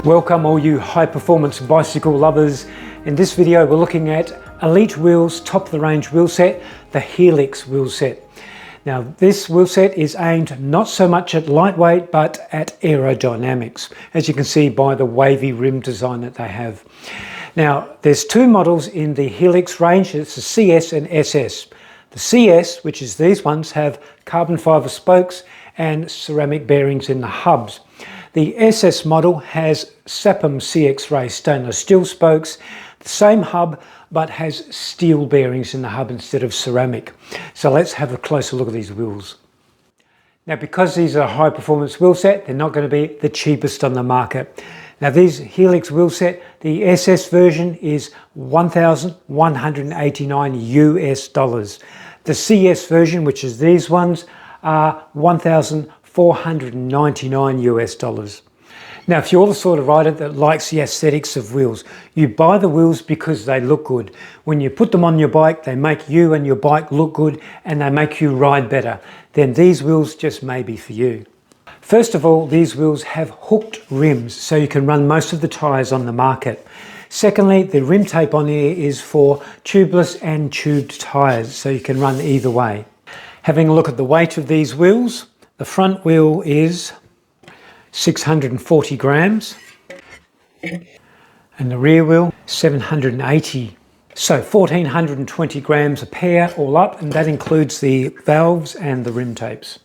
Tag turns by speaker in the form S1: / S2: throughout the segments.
S1: Welcome all you high performance bicycle lovers. In this video we're looking at Elitewheels top of the range wheel set, the Helix wheel set. Now this wheel set is aimed not so much at lightweight but at aerodynamics, as you can see by the wavy rim design that they have. Now there's two models in the Helix range, it's the CS and SS. The CS, which is these ones, have carbon fibre spokes and ceramic bearings in the hubs. The SS model has SAPM CX-ray stainless steel spokes, the same hub but has steel bearings in the hub instead of ceramic. So let's have a closer look at these wheels. Now because these are a high performance wheel set, they're not going to be the cheapest on the market. Now these Helix wheel set, the SS version is $1,189 US. The CS version, which is these ones, are $1,499 US. Now, if you're the sort of rider that likes the aesthetics of wheels, you buy the wheels because they look good. When you put them on your bike, they make you and your bike look good and they make you ride better. Then these wheels just may be for you. First of all, these wheels have hooked rims, so you can run most of the tyres on the market. Secondly, the rim tape on here is for tubeless and tubed tyres, so you can run either way. Having a look at the weight of these wheels, the front wheel is 640 grams and the rear wheel 780. So 1420 grams a pair all up, and that includes the valves and the rim tapes.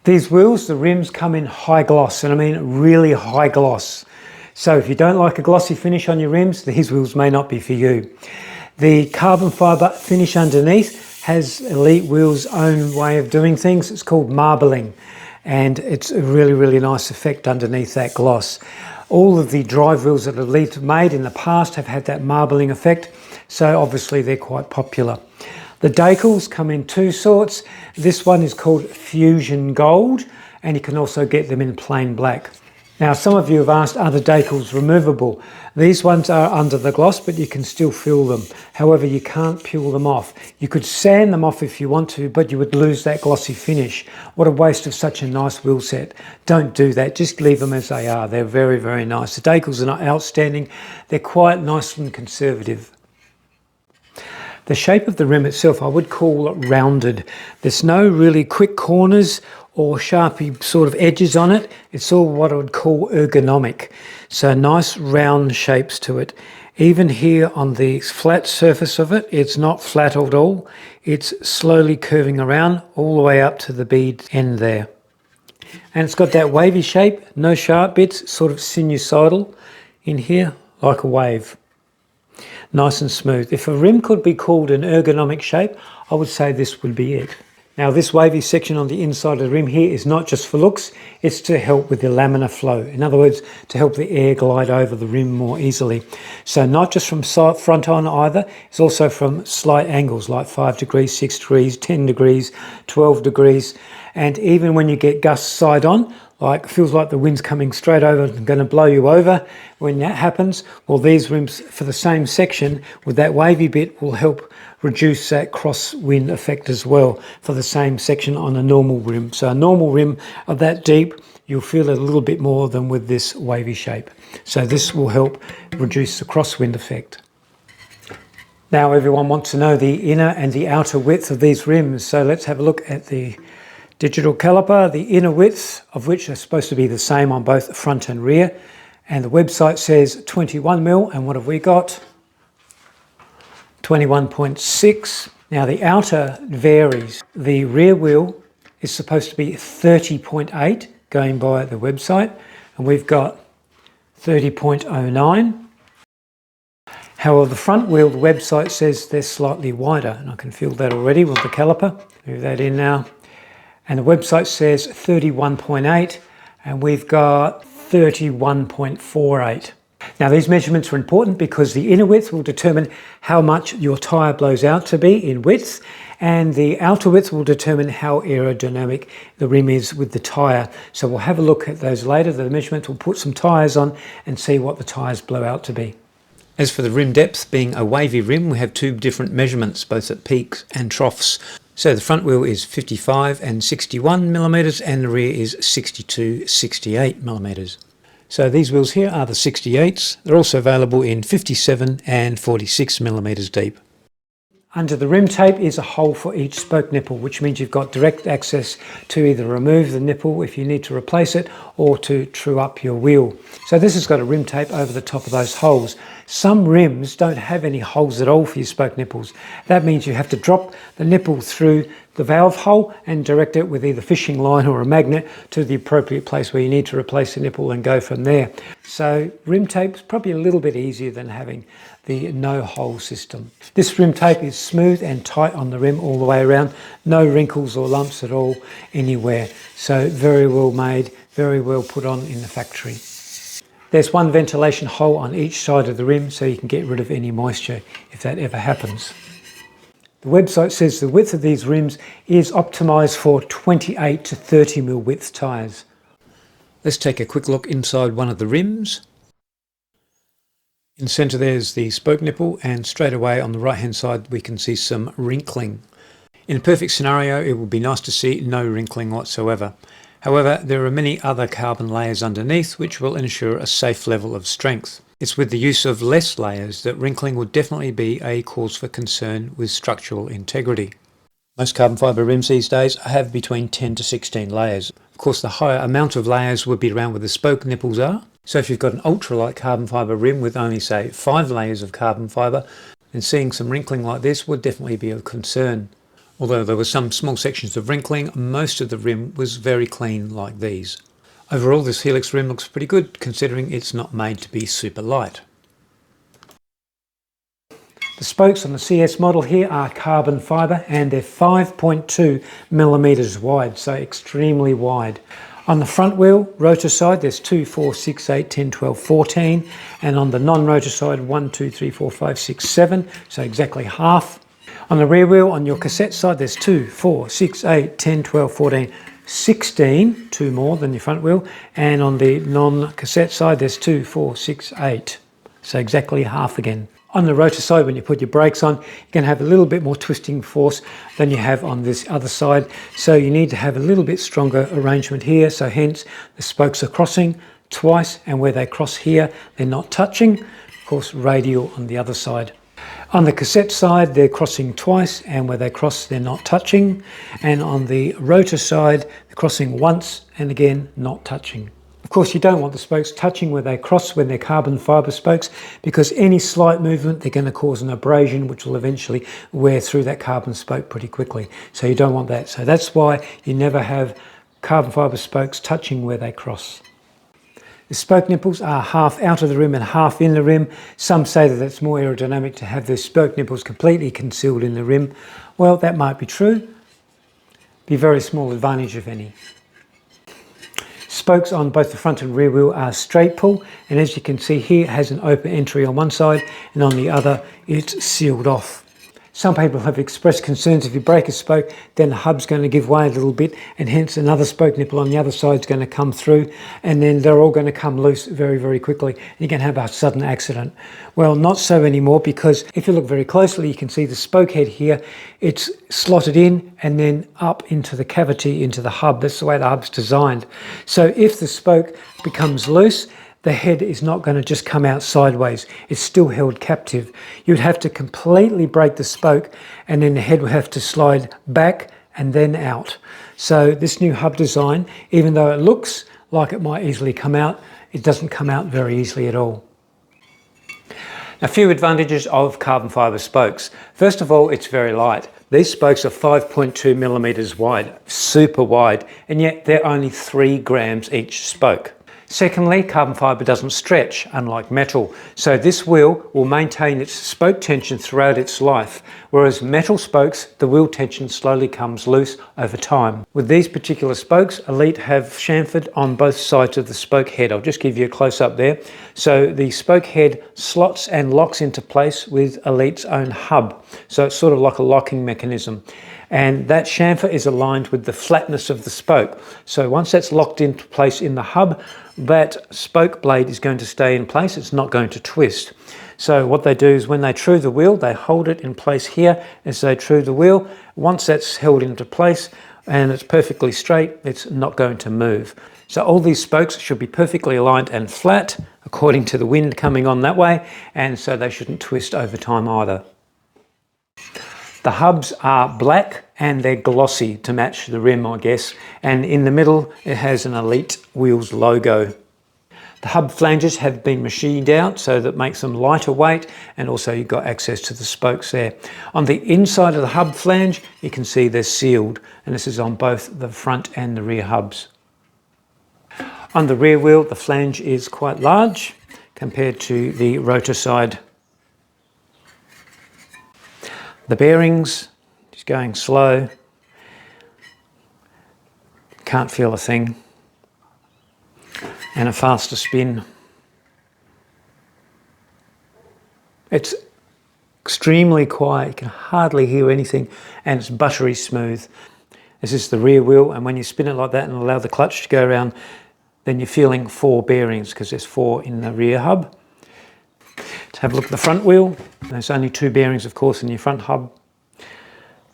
S1: These wheels, the rims come in high gloss, and I mean really high gloss. So if you don't like a glossy finish on your rims, these wheels may not be for you. The carbon fibre finish underneath has Elitewheels' own way of doing things. It's called marbling, and it's a really nice effect underneath that gloss. All of the drive wheels that Elite have made in the past have had that marbling effect, so obviously they're quite popular. The decals come in two sorts. This one is called Fusion Gold, and you can also get them in plain black. Now some of you have asked, are the decals removable? These ones are under the gloss, but you can still feel them. However, you can't peel them off. You could sand them off if you want to, but you would lose that glossy finish. What a waste of such a nice wheel set. Don't do that, just leave them as they are. They're very nice. The decals are not outstanding. They're quite nice and conservative. The shape of the rim itself I would call rounded. There's no really quick corners or sharpy sort of edges on it. It's all what I would call ergonomic. So nice round shapes to it. Even here on the flat surface of it, it's not flat at all. It's slowly curving around all the way up to the bead end there. And it's got that wavy shape, no sharp bits, sort of sinusoidal in here, like a wave. Nice and smooth. If a rim could be called an ergonomic shape, I would say this would be it. Now this wavy section on the inside of the rim here is not just for looks, it's to help with the laminar flow. In other words, to help the air glide over the rim more easily. So not just from front on either, it's also from slight angles like 5 degrees, 6 degrees, 10 degrees, 12 degrees. And even when you get gusts side on, like feels like the wind's coming straight over and going to blow you over, when that happens, well these rims for the same section with that wavy bit will help reduce that crosswind effect as well for the same section on a normal rim. So a normal rim of that deep, you'll feel it a little bit more than with this wavy shape. So this will help reduce the crosswind effect. Now everyone wants to know the inner and the outer width of these rims, so let's have a look at the digital caliper, the inner width of which are supposed to be the same on both front and rear, and the website says 21mm, and what have we got? 21.6. Now the outer varies. The rear wheel is supposed to be 30.8 going by the website, and we've got 30.09. However, the front wheel, the website says they're slightly wider, and I can feel that already with the caliper. Move that in now. And the website says 31.8, and we've got 31.48. Now these measurements are important because the inner width will determine how much your tyre blows out to be in width, and the outer width will determine how aerodynamic the rim is with the tyre. So we'll have a look at those later. The measurement will put some tyres on and see what the tyres blow out to be. As for the rim depth, being a wavy rim, we have two different measurements, both at peaks and troughs. So the front wheel is 55 and 61 millimeters and the rear is 62, 68 millimeters. So these wheels here are the 68s. They're also available in 57 and 46 millimeters deep. Under the rim tape is a hole for each spoke nipple, which means you've got direct access to either remove the nipple if you need to replace it or to true up your wheel. So this has got a rim tape over the top of those holes. Some rims don't have any holes at all for your spoke nipples. That means you have to drop the nipple through the valve hole and direct it with either fishing line or a magnet to the appropriate place where you need to replace the nipple and go from there. So rim tape is probably a little bit easier than having the no hole system. This rim tape is smooth and tight on the rim all the way around, no wrinkles or lumps at all anywhere. So very well made, very well put on in the factory. There's one ventilation hole on each side of the rim so you can get rid of any moisture if that ever happens. The website says the width of these rims is optimized for 28 to 30 mil width tyres. Let's take a quick look inside one of the rims. In the centre there's the spoke nipple, and straight away on the right hand side we can see some wrinkling. In a perfect scenario it would be nice to see no wrinkling whatsoever. However, there are many other carbon layers underneath which will ensure a safe level of strength. It's with the use of less layers that wrinkling would definitely be a cause for concern with structural integrity. Most carbon fibre rims these days have between 10 to 16 layers. Of course, the higher amount of layers would be around where the spoke nipples are. So if you've got an ultralight carbon fibre rim with only, say, 5 layers of carbon fibre, then seeing some wrinkling like this would definitely be of concern. Although there were some small sections of wrinkling, most of the rim was very clean like these. Overall, this Helix rim looks pretty good considering it's not made to be super light. The spokes on the CS model here are carbon fibre and they're 5.2 millimeters wide, so extremely wide. On the front wheel, rotor side, there's 2, 4, 6, 8, 10, 12, 14. And on the non-rotor side, 1, 2, 3, 4, 5, 6, 7, so exactly half. On the rear wheel, on your cassette side, there's 2, 4, 6, 8, 10, 12, 14, 16, 2 more than your front wheel. And on the non-cassette side, there's 2, 4, 6, 8, so exactly half again. On the rotor side, when you put your brakes on, you're going to have a little bit more twisting force than you have on this other side. So you need to have a little bit stronger arrangement here. So hence the spokes are crossing twice, and where they cross here, they're not touching. Of course, radial on the other side. On the cassette side, they're crossing twice, and where they cross, they're not touching. And on the rotor side, they're crossing once, and again, not touching. Of course, you don't want the spokes touching where they cross when they're carbon fibre spokes, because any slight movement, they're going to cause an abrasion, which will eventually wear through that carbon spoke pretty quickly. So you don't want that. So that's why you never have carbon fibre spokes touching where they cross. The spoke nipples are half out of the rim and half in the rim. Some say that it's more aerodynamic to have the spoke nipples completely concealed in the rim. Well, that might be true. Be a very small advantage, if any. Spokes on both the front and rear wheel are straight pull, and as you can see here, it has an open entry on one side and on the other it's sealed off. Some people have expressed concerns if you break a spoke, then the hub's going to give way a little bit, and hence another spoke nipple on the other side is going to come through, and then they're all going to come loose very, very quickly. And you can have a sudden accident. Well, not so anymore, because if you look very closely, you can see the spoke head here. It's slotted in and then up into the cavity, into the hub. That's the way the hub's designed. So if the spoke becomes loose, the head is not going to just come out sideways. It's still held captive. You'd have to completely break the spoke, and then the head would have to slide back and then out. So this new hub design, even though it looks like it might easily come out, it doesn't come out very easily at all. A few advantages of carbon fibre spokes. First of all, it's very light. These spokes are 5.2 millimeters wide, super wide, and yet they're only 3 grams each spoke. Secondly, carbon fibre doesn't stretch, unlike metal, so this wheel will maintain its spoke tension throughout its life, whereas metal spokes, the wheel tension slowly comes loose over time. With these particular spokes, Elite have chamfered on both sides of the spoke head. I'll just give you a close-up there. So the spoke head slots and locks into place with Elite's own hub, so it's sort of like a locking mechanism. And that chamfer is aligned with the flatness of the spoke. So once that's locked into place in the hub, that spoke blade is going to stay in place. It's not going to twist. So what they do is when they true the wheel, they hold it in place here as they true the wheel. Once that's held into place and it's perfectly straight, it's not going to move. So all these spokes should be perfectly aligned and flat according to the wind coming on that way, and so they shouldn't twist over time either. The hubs are black and they're glossy to match the rim, I guess, and in the middle it has an Elitewheels logo. The hub flanges have been machined out, so that makes them lighter weight, and also you've got access to the spokes there. On the inside of the hub flange, you can see they're sealed, and this is on both the front and the rear hubs. On the rear wheel, the flange is quite large compared to the rotor side. The bearings, just going slow, can't feel a thing, and a faster spin. It's extremely quiet, you can hardly hear anything, and it's buttery smooth. This is the rear wheel, and when you spin it like that and allow the clutch to go around, then you're feeling 4 bearings because there's 4 in the rear hub. To have a look at the front wheel, there's only 2 bearings of course in your front hub.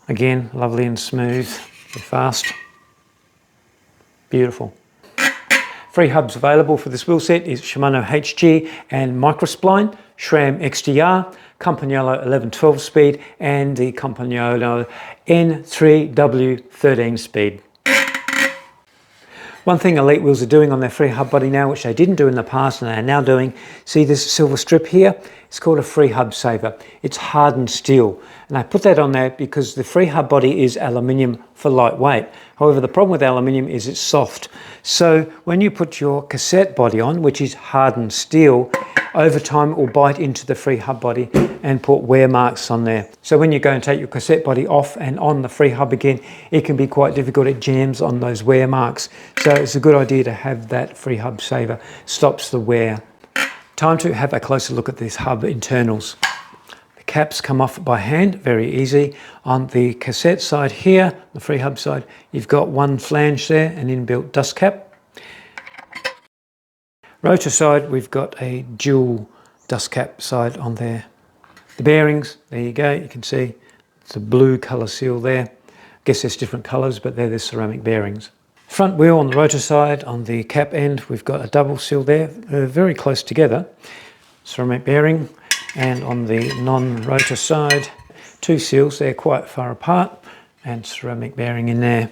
S1: Again, lovely and smooth, fast, beautiful. 3 hubs available for this wheel set is Shimano HG and Microspline, SRAM XDR, Campagnolo 1112 speed, and the Campagnolo N3W 13 speed. One thing Elitewheels are doing on their free hub body now, which they didn't do in the past and they are now doing, see this silver strip here? It's called a free hub saver. It's hardened steel. And I put that on there because the free hub body is aluminium for lightweight. However, the problem with aluminium is it's soft. So when you put your cassette body on, which is hardened steel, over time it will bite into the free hub body and put wear marks on there. So when you go and take your cassette body off and on the free hub again, it can be quite difficult. It jams on those wear marks. So it's a good idea to have that free hub saver. Stops the wear. Time to have a closer look at these hub internals. The caps come off by hand, very easy. On the cassette side here, the free hub side, you've got one flange there, an inbuilt dust cap. Rotor side, we've got a dual dust cap side on there. The bearings, there you go, you can see it's a blue colour seal there. I guess there's different colours, but they're the ceramic bearings. Front wheel on the rotor side, on the cap end, we've got a double seal there, very close together, ceramic bearing, and on the non-rotor side, 2 seals, they're quite far apart, and ceramic bearing in there.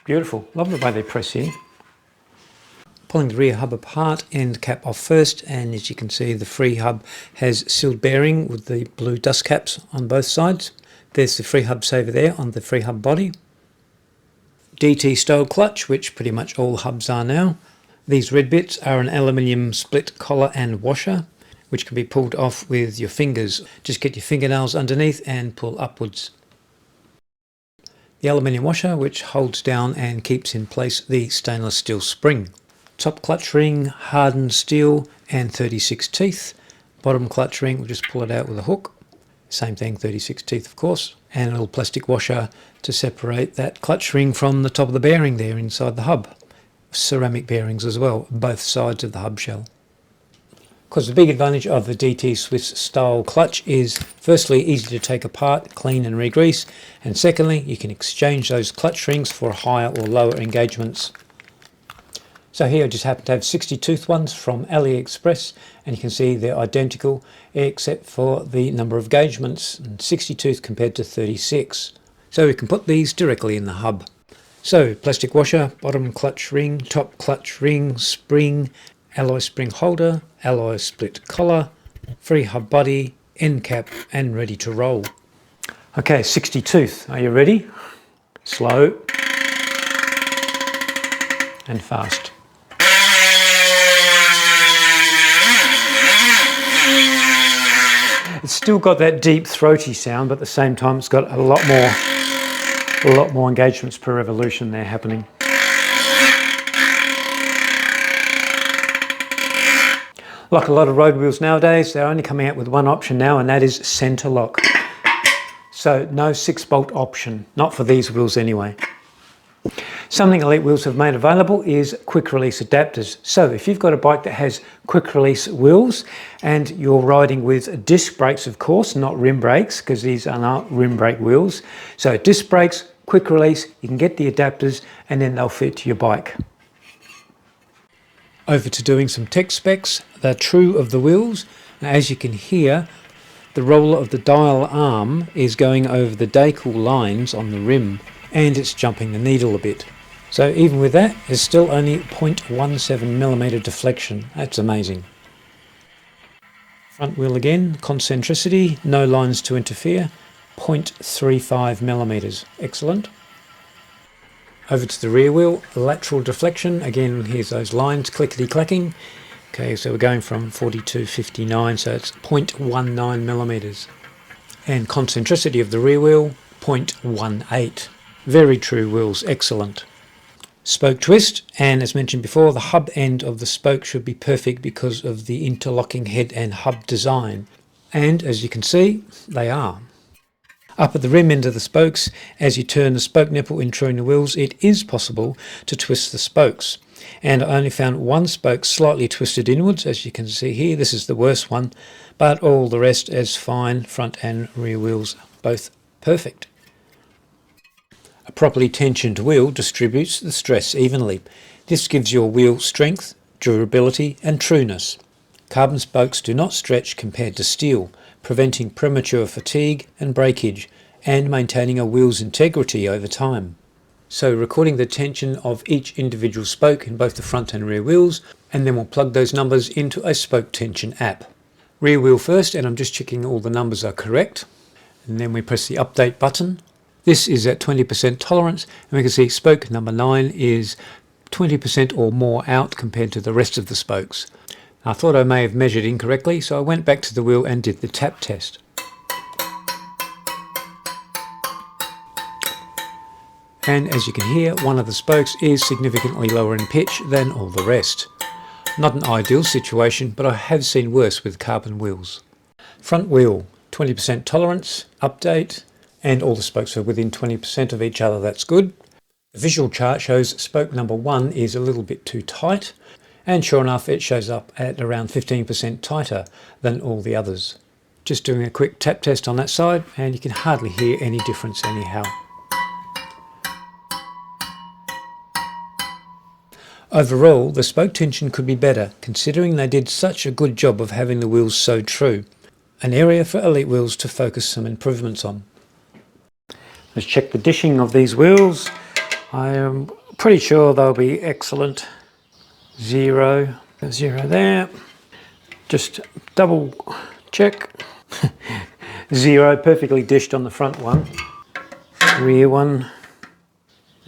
S1: Beautiful, love the way they press in. Pulling the rear hub apart, end cap off first, and as you can see the free hub has sealed bearing with the blue dust caps on both sides. There's the free hub saver there on the free hub body. DT style clutch, which pretty much all hubs are now. These red bits are an aluminium split collar and washer, which can be pulled off with your fingers. Just get your fingernails underneath and pull upwards. The aluminium washer, which holds down and keeps in place the stainless steel spring. Top clutch ring, hardened steel and 36 teeth. Bottom clutch ring, we'll just pull it out with a hook. Same thing, 36 teeth of course. And a little plastic washer to separate that clutch ring from the top of the bearing there inside the hub. Ceramic bearings as well, both sides of the hub shell. Of course, the big advantage of the DT Swiss style clutch is firstly easy to take apart, clean and re-grease, and secondly you can exchange those clutch rings for higher or lower engagements. So here I just happen to have 60 tooth ones from AliExpress, and you can see they're identical except for the number of engagements, 60 tooth compared to 36. So we can put these directly in the hub. So plastic washer, bottom clutch ring, top clutch ring, spring, alloy spring holder, alloy split collar, free hub body, end cap, and ready to roll. Okay, 60 tooth, are you ready? Slow and fast. It's still got that deep throaty sound, but at the same time it's got a lot more engagements per revolution there happening. Like a lot of road wheels nowadays, they're only coming out with one option now, and that is center lock. So no 6-bolt option, not for these wheels anyway. Something Elitewheels have made available is quick release adapters. So if you've got a bike that has quick release wheels and you're riding with disc brakes, of course, not rim brakes, because these are not rim brake wheels. So disc brakes, quick release, you can get the adapters and then they'll fit to your bike. Over to doing some tech specs. They're true of the wheels. Now, as you can hear, the roller of the dial arm is going over the decal lines on the rim and it's jumping the needle a bit. So even with that, there's still only 0.17mm deflection. That's amazing. Front wheel again, concentricity, no lines to interfere, 0.35mm. Excellent. Over to the rear wheel, lateral deflection. Again, here's those lines clickety clacking. Okay, so we're going from 40 to 59, so it's 0.19mm. And concentricity of the rear wheel, 0.18. Very true wheels, excellent. Spoke twist, and as mentioned before, the hub end of the spoke should be perfect because of the interlocking head and hub design. And as you can see, they are. Up at the rim end of the spokes, as you turn the spoke nipple in truing the wheels, it is possible to twist the spokes. And I only found one spoke slightly twisted inwards, as you can see here. This is the worst one, but all the rest is fine. Front and rear wheels, both perfect. A properly tensioned wheel distributes the stress evenly. This gives your wheel strength, durability and trueness. Carbon spokes do not stretch compared to steel, preventing premature fatigue and breakage and maintaining a wheel's integrity over time. So recording the tension of each individual spoke in both the front and rear wheels, and then we'll plug those numbers into a spoke tension app. Rear wheel first, and I'm just checking all the numbers are correct. And then we press the update button. This is at 20% tolerance, and we can see spoke number 9 is 20% or more out compared to the rest of the spokes. I thought I may have measured incorrectly, so I went back to the wheel and did the tap test. And as you can hear, one of the spokes is significantly lower in pitch than all the rest. Not an ideal situation, but I have seen worse with carbon wheels. Front wheel, 20% tolerance, update, and all the spokes are within 20% of each other. That's good. The visual chart shows spoke number 1 is a little bit too tight, and sure enough it shows up at around 15% tighter than all the others. Just doing a quick tap test on that side, and you can hardly hear any difference anyhow. Overall, the spoke tension could be better, considering they did such a good job of having the wheels so true. An area for Elitewheels to focus some improvements on. Let's check the dishing of these wheels. I am pretty sure they'll be excellent. 0, 0 there. Just double check. 0, perfectly dished on the front one. Rear one,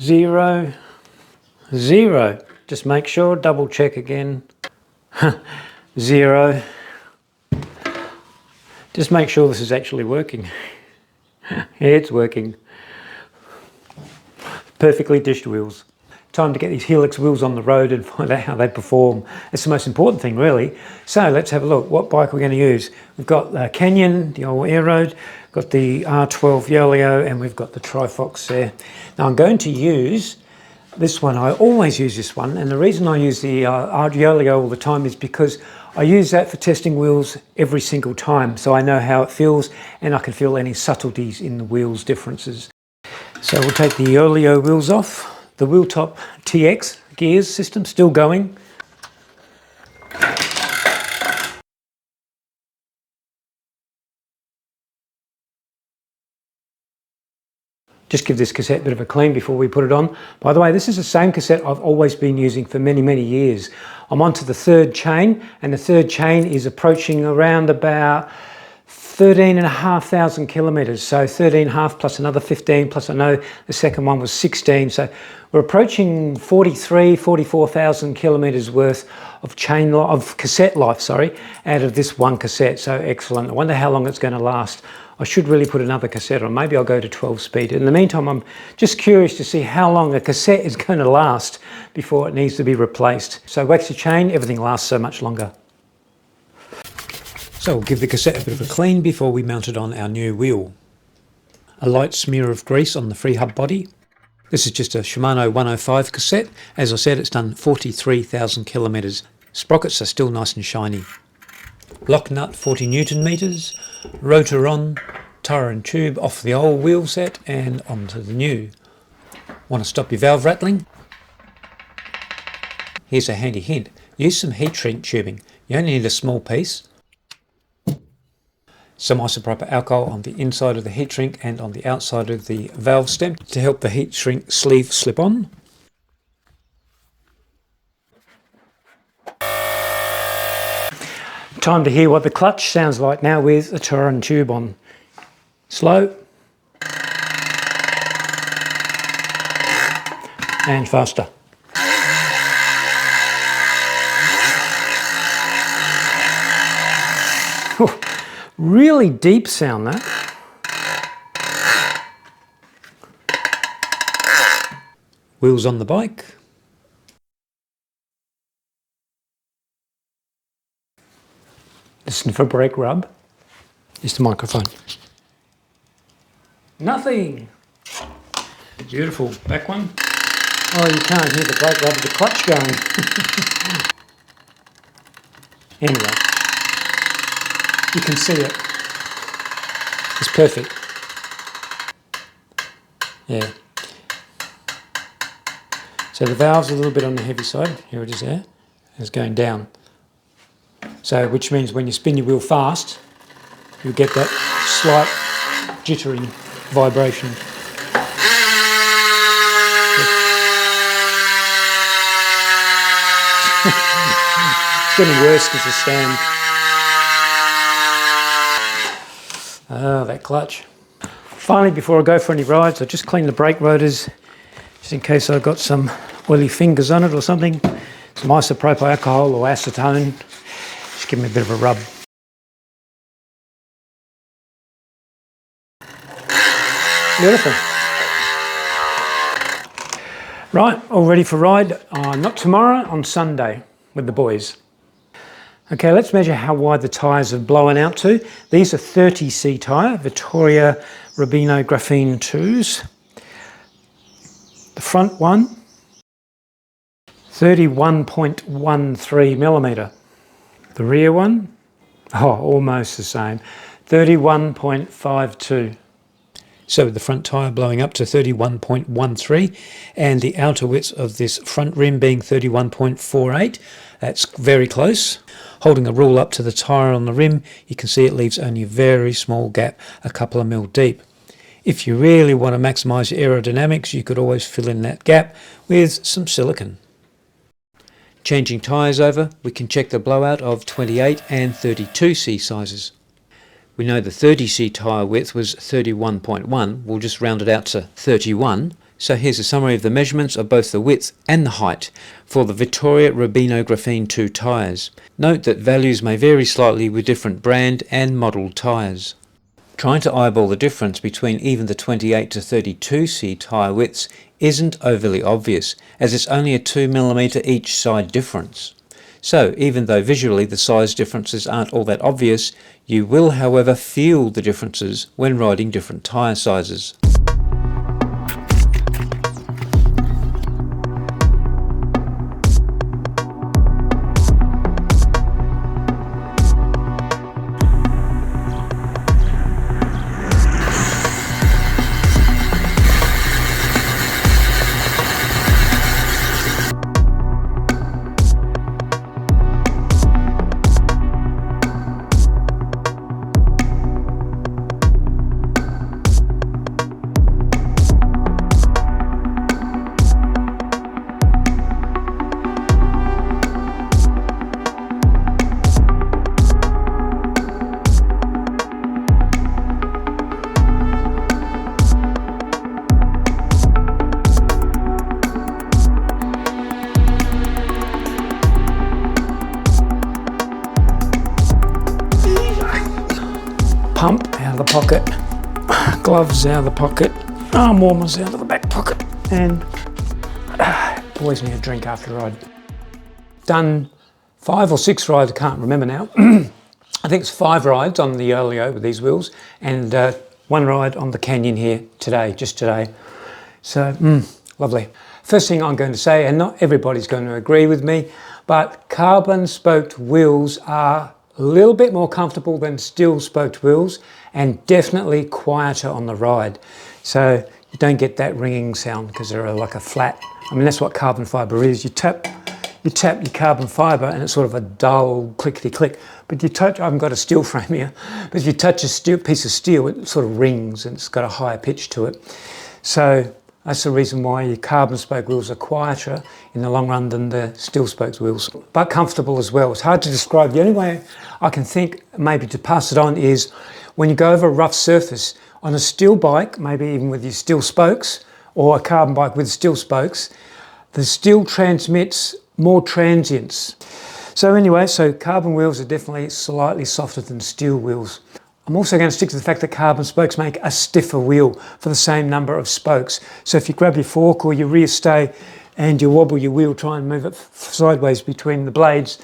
S1: 0, 0. Just make sure, double check again. 0. Just make sure this is actually working. Yeah, it's working. Perfectly dished wheels. Time to get these Helix wheels on the road and find out how they perform. It's the most important thing, really. So let's have a look. What bike we're going to use? We've got the Canyon, the old Air Road, got the R12 Yolio, and we've got the Trifox there. Now I'm going to use this one. I always use this one, and the reason I use the Yolio all the time is because I use that for testing wheels every single time, so I know how it feels and I can feel any subtleties in the wheels differences. So we'll take the Yolio wheels off. The Wheeltop TX gears system still going. Just give this cassette a bit of a clean before we put it on. By the way, this is the same cassette I've always been using for many, many years. I'm onto the third chain, and the third chain is approaching around about 13,500 kilometres. So 13.5 plus another 15, plus I know the second one was 16. So we're approaching 44,000 kilometres worth of cassette life, out of this one cassette. So excellent. I wonder how long it's going to last. I should really put another cassette on. Maybe I'll go to 12 speed. In the meantime, I'm just curious to see how long a cassette is going to last before it needs to be replaced. So wax the chain, everything lasts so much longer. So we'll give the cassette a bit of a clean before we mount it on our new wheel. A light smear of grease on the Freehub body. This is just a Shimano 105 cassette. As I said, it's done 43,000 kilometres. Sprockets are still nice and shiny. Lock nut 40 Newton meters, rotor on, tyre and tube off the old wheel set and onto the new. Want to stop your valve rattling? Here's a handy hint. Use some heat shrink tubing. You only need a small piece. Some isopropyl alcohol on the inside of the heat shrink and on the outside of the valve stem to help the heat shrink sleeve slip on. Time to hear what the clutch sounds like now with the tyre and tube on. Slow. And faster. Really deep sound that. Wheels on the bike. Listen for brake rub. Is the microphone. Nothing. Beautiful. Back one. Oh, you can't hear the brake rub of the clutch going. Anyway. You can see it. It's perfect. Yeah. So the valve's a little bit on the heavy side. Here it is there. It's going down. So which means when you spin your wheel fast, you get that slight jittery vibration. It's getting worse because the stand. Oh, that clutch. Finally, before I go for any rides, I'll just clean the brake rotors, just in case I've got some oily fingers on it or something. Some isopropyl alcohol or acetone. Just give me a bit of a rub. Beautiful. Right, all ready for ride. Not tomorrow, on Sunday with the boys. Okay, let's measure how wide the tyres have blown out to. These are 30C tyre, Vittoria Rubino Graphene 2s. The front one, 31.13 millimetre. The rear one, almost the same, 31.52. So with the front tyre blowing up to 31.13 and the outer width of this front rim being 31.48, that's very close. Holding a rule up to the tyre on the rim, you can see it leaves only a very small gap, a couple of mil deep. If you really want to maximise your aerodynamics, you could always fill in that gap with some silicone. Changing tyres over, we can check the blowout of 28 and 32C sizes. We know the 30C tyre width was 31.1, we'll just round it out to 31. So here's a summary of the measurements of both the width and the height for the Vittoria Rubino Graphene 2 tyres. Note that values may vary slightly with different brand and model tyres. Trying to eyeball the difference between even the 28 to 32C tyre widths isn't overly obvious, as it's only a 2mm each side difference. So even though visually the size differences aren't all that obvious, you will however feel the differences when riding different tyre sizes. Pump out of the pocket, gloves out of the pocket, arm warmers out of the back pocket, and always need a drink after a ride. Done 5 or 6 rides, I can't remember now. I think it's 5 rides on the Oleo with these wheels, and 1 ride on the Canyon here today, just today. So Lovely. First thing I'm going to say, and not everybody's going to agree with me, but carbon spoked wheels are a little bit more comfortable than steel spoked wheels and definitely quieter on the ride. So you don't get that ringing sound because they're like a flat. I mean, that's what carbon fiber is. You tap your carbon fiber and it's sort of a dull clickety click. But you touch, I haven't got a steel frame here, but if you touch a piece of steel, it sort of rings and it's got a higher pitch to it. So that's the reason why your carbon spoke wheels are quieter in the long run than the steel spoked wheels, but comfortable as well. It's hard to describe. The only way I can think maybe to pass it on is when you go over a rough surface on a steel bike, maybe even with your steel spokes, or a carbon bike with steel spokes, the steel transmits more transients. So anyway, so carbon wheels are definitely slightly softer than steel wheels. I'm also going to stick to the fact that carbon spokes make a stiffer wheel for the same number of spokes. So if you grab your fork or your rear stay and you wobble your wheel, try and move it sideways between the blades,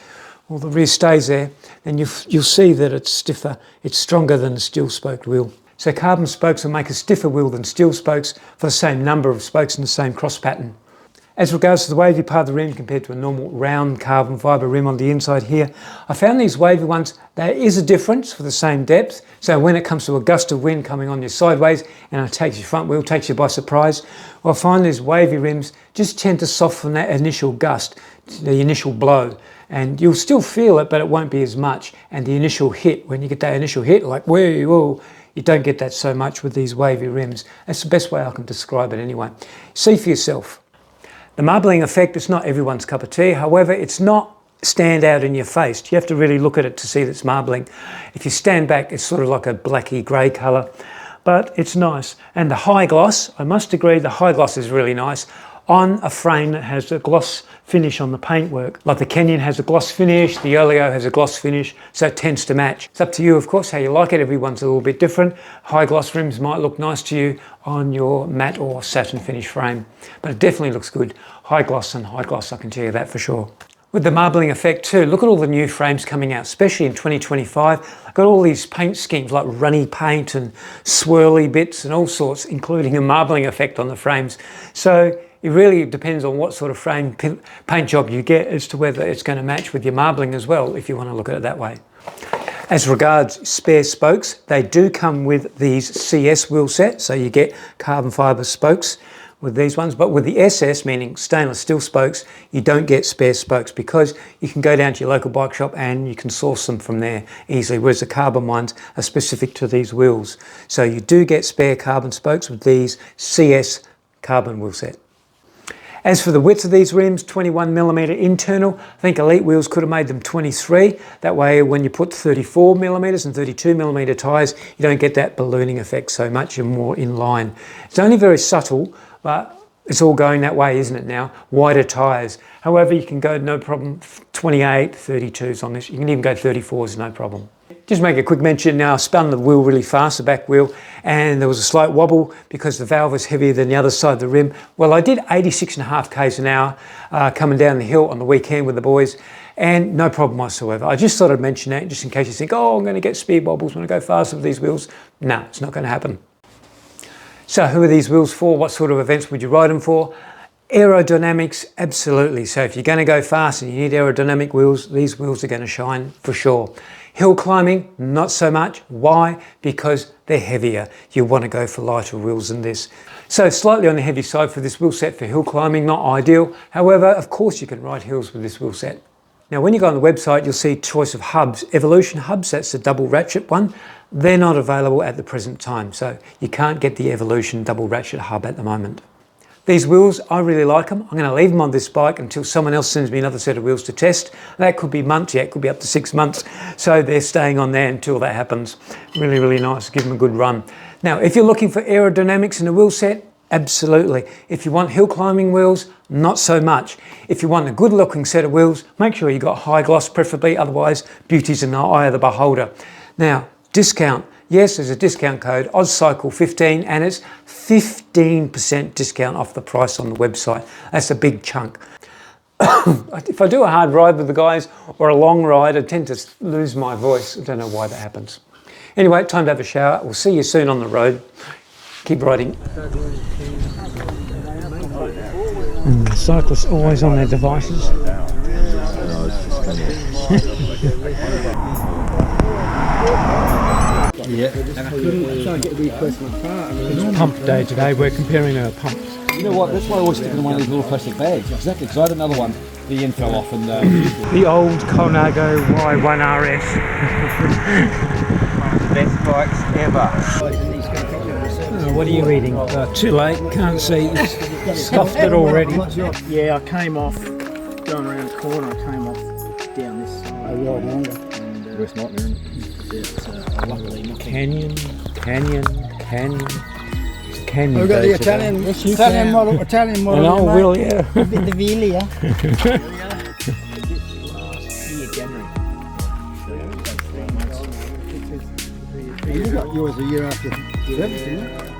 S1: or the rear stays there, then you'll see that it's stiffer, it's stronger than a steel spoked wheel. So carbon spokes will make a stiffer wheel than steel spokes for the same number of spokes in the same cross pattern. As regards to the wavy part of the rim compared to a normal round carbon fibre rim on the inside here, I found these wavy ones, there is a difference for the same depth. So when it comes to a gust of wind coming on you sideways and it takes your front wheel, takes you by surprise, well, I find these wavy rims just tend to soften that initial gust, the initial blow. And you'll still feel it, but it won't be as much. And the initial hit, when you get that initial hit, like whoa, you don't get that so much with these wavy rims. That's the best way I can describe it anyway. See for yourself. The marbling effect is not everyone's cup of tea. However, it's not stand out in your face. You have to really look at it to see that it's marbling. If you stand back, it's sort of like a blacky grey colour, but it's nice. And the high gloss, I must agree, the high gloss is really nice on a frame that has a gloss finish on the paintwork. Like the Canyon has a gloss finish, the Oleo has a gloss finish, so it tends to match. It's up to you, of course, how you like it. Everyone's a little bit different. High gloss rims might look nice to you on your matte or satin finish frame, but it definitely looks good. High gloss and high gloss, I can tell you that for sure. With the marbling effect too, look at all the new frames coming out, especially in 2025. I've got all these paint schemes like runny paint and swirly bits and all sorts, including a marbling effect on the frames. So it really depends on what sort of frame paint job you get as to whether it's going to match with your marbling as well, if you want to look at it that way. As regards spare spokes, they do come with these CS wheel sets, so you get carbon fibre spokes with these ones, but with the SS, meaning stainless steel spokes, you don't get spare spokes because you can go down to your local bike shop and you can source them from there easily, whereas the carbon ones are specific to these wheels. So you do get spare carbon spokes with these CS carbon wheel set. As for the width of these rims, 21mm internal. I think Elitewheels could have made them 23. That way, when you put 34mm and 32mm tyres, you don't get that ballooning effect so much. You're more in line. It's only very subtle, but it's all going that way, isn't it now? Wider tyres. However, you can go no problem 28, 32s on this. You can even go 34s, no problem. Just make a quick mention now, I spun the wheel really fast, the back wheel, and there was a slight wobble because the valve was heavier than the other side of the rim. Well, I did 86.5 k's an hour coming down the hill on the weekend with the boys, and no problem whatsoever. I just thought I'd mention that just in case you think, oh, I'm going to get speed wobbles when I go faster with these wheels. No, it's not going to happen. So who are these wheels for? What sort of events would you ride them for? Aerodynamics, absolutely. So if you're going to go fast and you need aerodynamic wheels, these wheels are going to shine for sure. Hill climbing, not so much. Why? Because they're heavier. You want to go for lighter wheels than this. So slightly on the heavy side for this wheel set for hill climbing, not ideal. However, of course you can ride hills with this wheel set. Now when you go on the website, you'll see choice of hubs. Evolution hubs, that's the double ratchet one. They're not available at the present time, so you can't get the Evolution double ratchet hub at the moment. These wheels, I really like them. I'm going to leave them on this bike until someone else sends me another set of wheels to test. That could be months, yeah, it could be up to 6 months. So they're staying on there until that happens. Really, really nice. Give them a good run. Now, if you're looking for aerodynamics in a wheel set, absolutely. If you want hill climbing wheels, not so much. If you want a good looking set of wheels, make sure you got high gloss preferably, otherwise beauty's in the eye of the beholder. Now, discount. Yes, there's a discount code, OzCycle15, and it's 15% discount off the price on the website. That's a big chunk. If I do a hard ride with the guys or a long ride, I tend to lose my voice. I don't know why that happens. Anyway, time to have a shower. We'll see you soon on the road. Keep riding. And the cyclists always on their devices.
S2: Yeah. And I couldn't get a wee person apart.
S1: It's pump day today. We're comparing our pumps.
S2: You know what? That's why I always stick it in one of these little plastic bags. Exactly, because I had another one. The end fell off and
S1: the old Colnago Y1 RS.
S2: best bikes ever.
S1: What are you reading? Too late, can't see. Scuffed it already.
S3: Yeah, I came off going around the corner. I came off down this side.
S2: I rode longer. Worst nightmare.
S3: Luckily,
S1: Canyon.
S4: We've got the Italian model.
S1: And old Will, yeah.
S4: The wheelie, yeah. You got yours a year after service, didn't you?